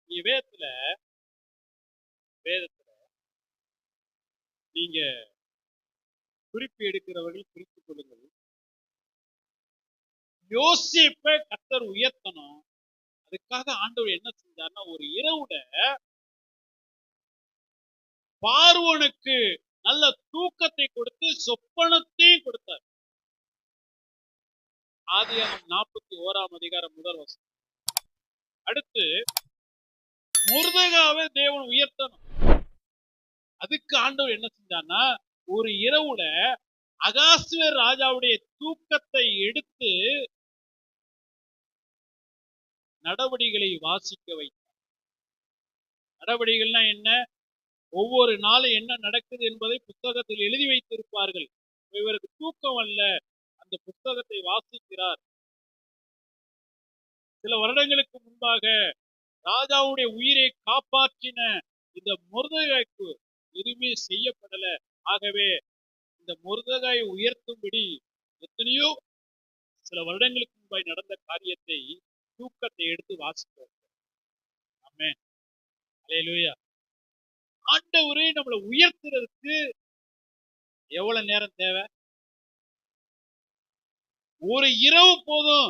நீங்க வேதத்துல நீங்க குறிப்பு எடுக்கிறவர்கள் குறித்துக் கொள்ளுங்கள். யோசேப்பை கர்த்தர் உயர்த்தணும். அதுக்காக ஆண்டவர் என்ன செஞ்சார்னா, ஒரு இரவுல பார்வோனுக்கு நல்ல தூக்கத்தை கொடுத்து சொப்பனத்தையும் கொடுத்தார். ஆதியாகமம் 41 முதல் வசனம். அடுத்து மொர்தெகாவை தேவன் உயர்த்தணும். அதுக்கு ஆண்டவர் என்ன செஞ்சார்னா, ஒரு இரவுல அகாஸ்வேர் ராஜாவுடைய தூக்கத்தை எடுத்து நடவடிக்கைகளை வாசிக்க வைத்தார். நடவடிக்கைகள்னா என்ன? ஒவ்வொரு நாளும் என்ன நடக்குது என்பதை புத்தகத்தில் எழுதி வைத்திருப்பார்கள். இவருக்கு தூக்கம் அல்ல, அந்த புத்தகத்தை வாசிக்கிறார். சில வருடங்களுக்கு முன்பாக ராஜாவுடைய உயிரை காப்பாற்றின இந்த மொர்தெகாய்க்கு எதுவுமே செய்யப்படல. ஆகவே இந்த மொர்தெகாயை உயர்த்தும்படி எத்தனையோ சில வருடங்களுக்கு முன்பாய் நடந்த காரியத்தை தூக்கத்தை எடுத்து வாசிக்கிறார். ஆமென். அல்லேலூயா. ஆண்டவரே நம்மளை உயர்த்துறதுக்கு எவ்வளவு நேரம் தேவை? ஒரு இரவு போதும்.